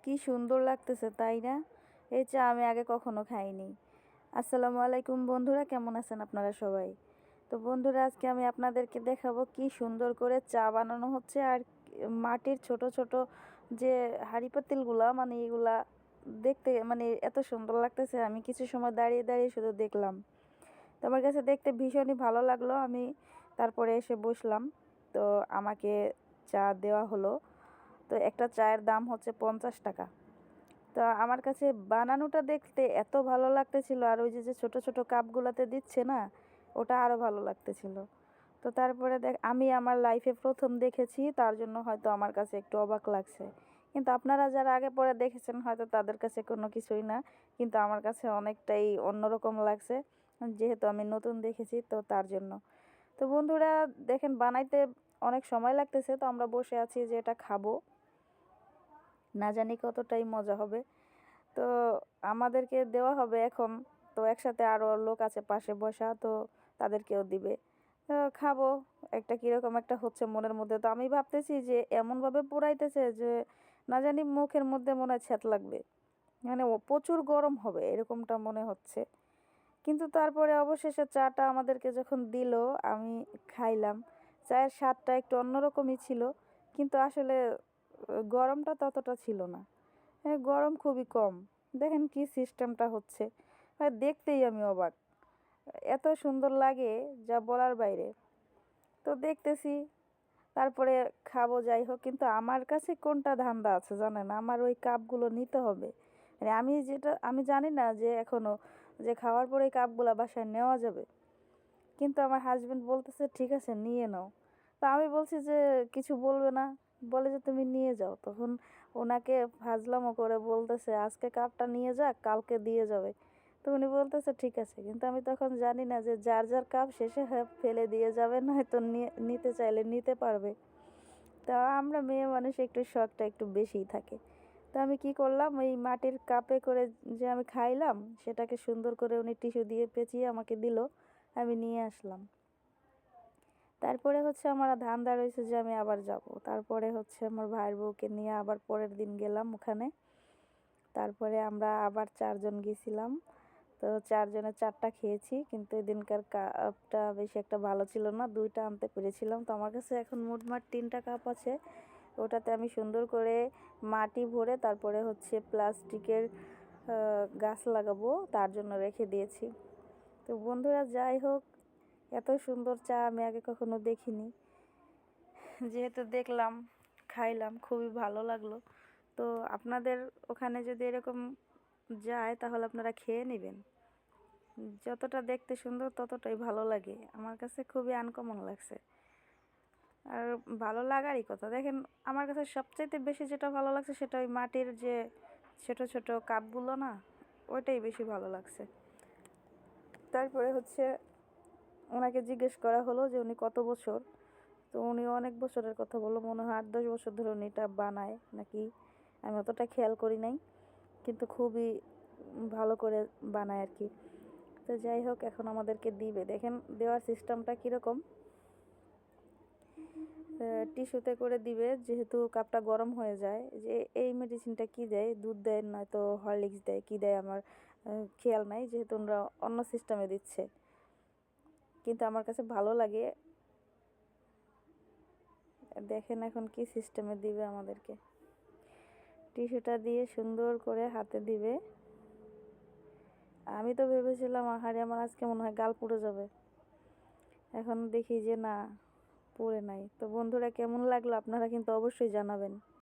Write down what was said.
কি সুন্দর লাগতেছে তাই না? এই চা আমি আগে কখনো খাইনি। আসসালামু আলাইকুম বন্ধুরা, কেমন আছেন আপনারা সবাই? তো বন্ধুরা, আজকে আমি আপনাদেরকে দেখাবো কি সুন্দর করে চা বানানো হচ্ছে। আর মাটির ছোট ছোট যে হাঁড়ি পাতিলগুলা, মানে এগুলা দেখতে মানে এত সুন্দর লাগতেছে। আমি কিছু সময় দাঁড়িয়ে দাঁড়িয়ে শুধু দেখলাম। তো আমার কাছে দেখতে ভীষণই ভালো লাগলো। আমি তারপরে এসে বসলাম। তো আমাকে চা দেওয়া হলো। তো একটা চায়ের দাম হচ্ছে 50 টাকা। তো আমার কাছে বানানোটা দেখতে এত ভালো লাগতেছিল, আর ওই যে ছোট ছোট কাপগুলোতে দিচ্ছে না, ওটা আরও ভালো লাগতেছিল। তো তারপরে আমি আমার লাইফে প্রথম দেখেছি, তার জন্য হয়তো আমার কাছে একটু অবাক লাগছে। কিন্তু আপনারা যারা আগে পরে দেখেছেন হয়তো তাদের কাছে কোনো কিছুই না, কিন্তু আমার কাছে অনেকটাই অন্যরকম লাগছে, যেহেতু আমি নতুন দেখেছি তো তার জন্য। তো বন্ধুরা দেখেন, বানাইতে অনেক সময় লাগতেছে। তো আমরা বসে আছি যে এটা খাবো, না জানি কতটাই মজা হবে। তো আমাদেরকে দেওয়া হবে এখন। তো একসাথে আরও লোক আছে পাশে বসা, তো তাদেরকেও দিবে। তো খাবো। একটা কীরকম একটা হচ্ছে মনের মধ্যে। তো আমি ভাবতেছি যে এমনভাবে পোড়াইতেছে যে না জানি মুখের মধ্যে মনে হয় ছ্যাদ লাগবে, মানে ও প্রচুর গরম হবে এরকমটা মনে হচ্ছে। কিন্তু তারপরে অবশেষে চাটা আমাদেরকে যখন দিল, আমি খাইলাম। চায়ের স্বাদটা একটু অন্যরকমই ছিল, কিন্তু আসলে গরমটা ততটা ছিল না। হ্যাঁ, গরম খুবই কম। দেখেন কি সিস্টেমটা হচ্ছে, দেখতেই আমি অবাক। এত সুন্দর লাগে যা বলার বাইরে। তো দেখতেছি, তারপরে খাবো যাই হোক। কিন্তু আমার কাছে কোনটা ধান্দা আছে জানেন, আমার ওই কাপগুলো নিতে হবে। মানে আমি জানি না যে এখনো যে খাওয়ার পরে এই কাপগুলো বাসায় নেওয়া যাবে। কিন্তু আমার হাজবেন্ড বলতেছে ঠিক আছে নিয়ে নাও। তো আমি বলছি যে কিছু বলবে না, বলে যে তুমি নিয়ে যাও। তখন ওনাকে ফাজলামো করে বলতেছে আজকে কাপটা নিয়ে যাক, কালকে দিয়ে যাবে। তো উনি বলতেছে ঠিক আছে, কিন্তু আমি তখন জানি না যে যার যার কাপ শেষে ফেলে দিয়ে যাবে, নয়তো নিতে চাইলে নিতে পারবে। তা আমরা মেয়ে মানুষ একটু শখটা একটু বেশিই থাকে। তো আমি কি করলাম, ওই মাটির কাপে করে যে আমি খাইলাম, সেটাকে সুন্দর করে উনি টিস্যু দিয়ে পেঁচিয়ে আমাকে দিল। আমি নিয়ে আসলাম। তারপরে হচ্ছে আমার ধান্দা রয়েছে যে আমি আবার যাব। তারপরে হচ্ছে আমার ভাইয়ের বউকে নিয়ে আবার পরের দিন গেলাম ওখানে। তারপরে আমরা আবার 4 জন গেছিলাম। তো 4 জনের 4টা খেয়েছি, কিন্তু এদিনকার কাপটা বেশি একটা ভালো ছিল না, 2টা আনতে পেরেছিলাম। তো আমার কাছে এখন মোটমাট 3টা কাপ আছে। ওটাতে আমি সুন্দর করে মাটি ভরে তারপরে হচ্ছে প্লাস্টিকের গাছ লাগাবো, তার জন্য রেখে দিয়েছি। তো বন্ধুরা যাই হোক, এত সুন্দর চা আমি আগে কখনো দেখিনি। যেহেতু দেখলাম, খাইলাম, খুবই ভালো লাগলো। তো আপনাদের ওখানে যদি এরকম যায় তাহলে আপনারা খেয়ে নেবেন। যতটা দেখতে সুন্দর ততটাই ভালো লাগে। আমার কাছে খুবই আনকমন লাগছে। আর ভালো লাগারই কথা, দেখেন আমার কাছে সবচাইতে বেশি যেটা ভালো লাগছে সেটা ওই মাটির যে ছোট ছোট কাপগুলো না, ওইটাই বেশি ভালো লাগছে। তারপরে হচ্ছে ওনাকে জিজ্ঞেস করা হলো যে উনি কত বছর। তো উনি অনেক বছরের কথা বললো, মনে হয় 8-10 বছর ধরে উনি এটা বানায় নাকি, আমি অতটা খেয়াল করি নাই, কিন্তু খুবই ভালো করে বানায় আর কি। তো যাই হোক, এখন আমাদেরকে দিবে। দেখেন দেওয়ার সিস্টেমটা কীরকম, টিস্যুতে করে দিবে, যেহেতু কাপটা গরম হয়ে যায়। যে এই মেডিসিনটা কি দেয়, দুধ দেয় নয়তো হরলিক্স দেয়, কি দেয় আমার খেয়াল নাই, যেহেতু ওরা অন্য সিস্টেমে দিচ্ছে। কিন্তু আমার কাছে ভালো লাগে। দেখেন এখন কি সিস্টেমে দিবে আমাদেরকে, টিস্যুটা দিয়ে সুন্দর করে হাতে দিবে। আমি তো ভেবেছিলাম আহারে আমার আজকে মনে হয় গাল পুড়ে যাবে, এখন দেখি যে না, পুড়ে নাই। তো বন্ধুরা কেমন লাগলো আপনারা কিন্তু অবশ্যই জানাবেন।